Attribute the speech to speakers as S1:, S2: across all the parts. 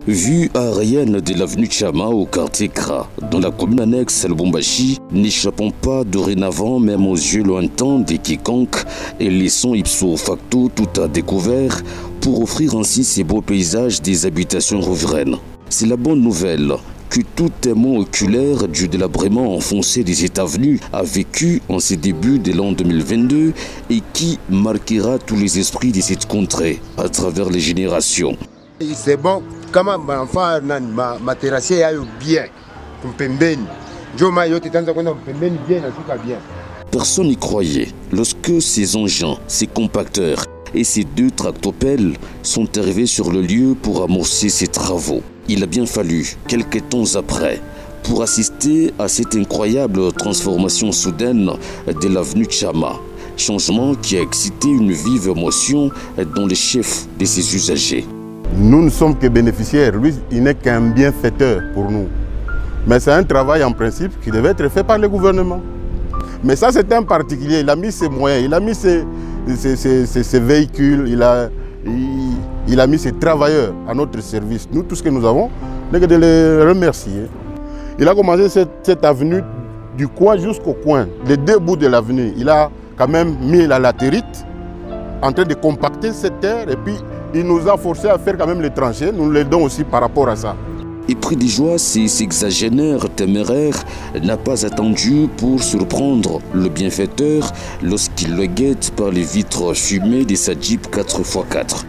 S1: Vue aérienne de l'avenue Chama au quartier Kra, dans la commune annexe Lubumbashi, n'échappons pas dorénavant même aux yeux lointains de quiconque et laissons ipso facto tout à découvert pour offrir ainsi ces beaux paysages des habitations riveraines. C'est la bonne nouvelle que tout témoin oculaire du délabrement enfoncé des états-venus a vécu en ces débuts de l'an 2022 et qui marquera tous les esprits de cette contrée à travers les générations.
S2: C'est bon, comment mon enfant ma terrassier a eu bien,
S1: Personne n'y croyait lorsque ces engins, ces compacteurs et ces deux tractopelles sont arrivés sur le lieu pour amorcer ces travaux. Il a bien fallu quelques temps après pour assister à cette incroyable transformation soudaine de l'avenue Chama. Changement qui a excité une vive émotion dans les chefs de ses usagers.
S3: Nous ne sommes que bénéficiaires, lui il n'est qu'un bienfaiteur pour nous. Mais c'est un travail en principe qui devait être fait par le gouvernement. Mais ça c'est un particulier, il a mis ses moyens, il a mis ses véhicules, il a mis ses travailleurs à notre service. Nous, tout ce que nous avons, n'est que de les remercier. Il a commencé cette avenue du coin jusqu'au coin, les deux bouts de l'avenue. Il a quand même mis la latérite en train de compacter cette terre et puis il nous a forcé à faire quand même les tranchées. Nous l'aidons aussi par rapport à ça.
S1: Et pris de joie, ces sexagénaires téméraires n'a pas attendu pour surprendre le bienfaiteur lorsqu'il le guette par les vitres fumées de sa Jeep 4x4.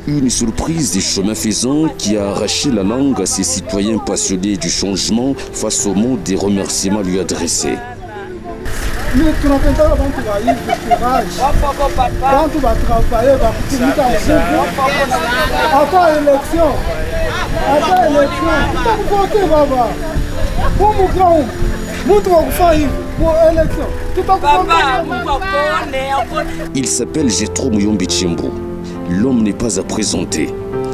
S1: Une surprise des chemins faisant qui a arraché la langue à ces citoyens passionnés du changement face au mot des remerciements lui adressés.
S4: Nous trompetons avant tu vas y courage. Quand tu vas travailler, après l'élection, tu vas voter, baba. Pour mon grand, nous devons faire pour l'élection.
S1: Il s'appelle Jetro Muyombi Tshimbu. L'homme n'est pas à présenter.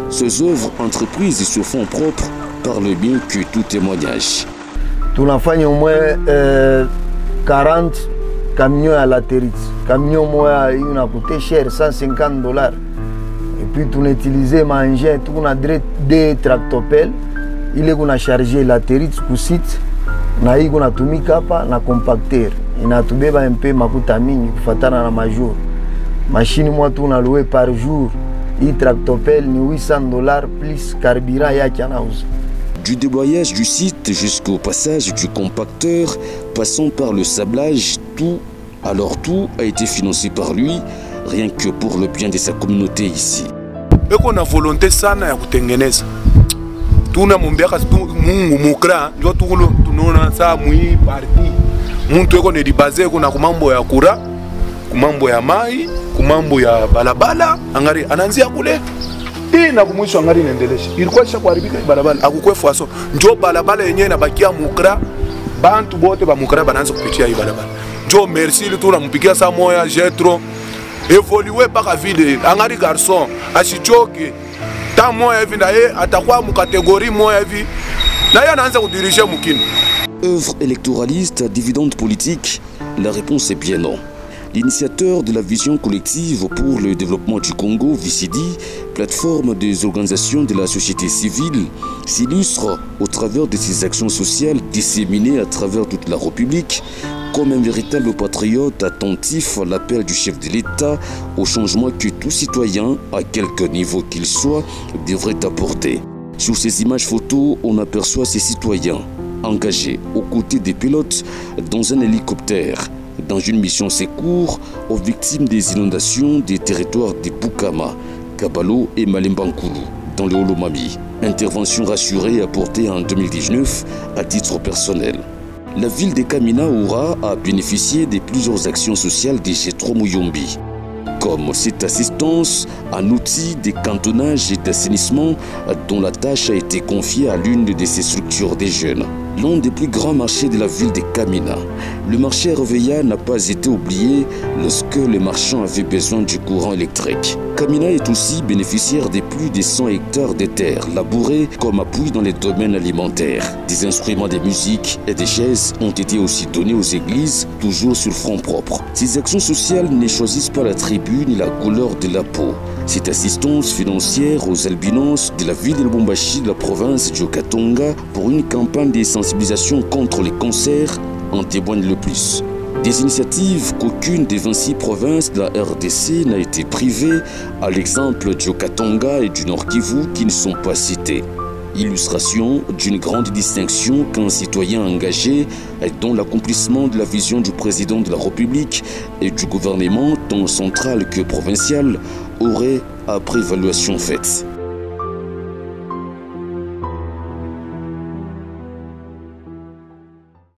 S1: Ses œuvres entreprises et sur fonds propres parlent mieux que tout témoignage.
S5: Tout l'enfant au moins 40 camions à la latérite. Camion moi il a coûté cher, $150. Et puis tout utilisé manger, tout on a des tractopelles. Il est qu'on a chargé la latérite pour site. Na on a tout mis capa na compacteur. Il a tout béba un peu makuta mini pour faire na major. Machine moi tout on a loué par jour. Il tractopelle ni $800 plus carburant ya kianaus.
S1: Du déblayage du site jusqu'au passage du compacteur, passant par le sablage, tout a été financé par lui, rien que pour le bien de sa communauté ici.
S6: Et qu'on a volonté sana ya kutengeneza. Tuna mumbeka mungu mukra, ndio tunaona saa mui parti. Muntu eko ne dibaze kuna kumambo ya kura, kumambo ya mai, kumambo ya balabala, angari ananzia kule. Na kumwisho angari nendelesha ilikuwa ishakuharibika barabara akukwe faso njo balabala yenyewe inabakia mukra bantu bote ba mukra banaanza kupitia hii barabara njo merci tu nampigia saa moya Jetro evolue paka vile angari garçon asichoke ta moya hivi na yeye atakuwa mu catégorie moya hivi na yeye anaanza kudirige mukini.
S1: Œuvre électoraliste à dividende politique, la réponse est bien non. L'initiateur de la vision collective pour le développement du Congo, VCD, plateforme des organisations de la société civile, s'illustre au travers de ses actions sociales disséminées à travers toute la République comme un véritable patriote attentif à l'appel du chef de l'État au changement que tout citoyen, à quelque niveau qu'il soit, devrait apporter. Sur ces images photos, on aperçoit ces citoyens engagés aux côtés des pilotes dans un hélicoptère, dans une mission secours aux victimes des inondations des territoires de Bukama, Kabalo et Malembankulu, dans le Holomami. Intervention rassurée apportée en 2019 à titre personnel. La ville de Kamina Oura a bénéficié de plusieurs actions sociales de Jetro Muyombi, comme cette assistance en outils de cantonnage et d'assainissement dont la tâche a été confiée à l'une de ces structures des jeunes. L'un des plus grands marchés de la ville de Kamina, le marché Reveilla n'a pas été oublié lorsque les marchands avaient besoin du courant électrique. Kamina est aussi bénéficiaire de plus de 100 hectares de terres labourées comme appui dans les domaines alimentaires. Des instruments de musique et des chaises ont été aussi donnés aux églises, toujours sur front propre. Ces actions sociales ne choisissent pas la tribu ni la couleur de la peau. Cette assistance financière aux albinos de la ville de Lubumbashi de la province de Haut-Katanga pour une campagne de sensibilisation contre les cancers en témoigne le plus. Des initiatives qu'aucune des 26 provinces de la RDC n'a été privée, à l'exemple du Haut-Katanga et du Nord Kivu qui ne sont pas cités. Illustration d'une grande distinction qu'un citoyen engagé dans l'accomplissement de la vision du président de la République et du gouvernement tant central que provincial aurait après évaluation faite.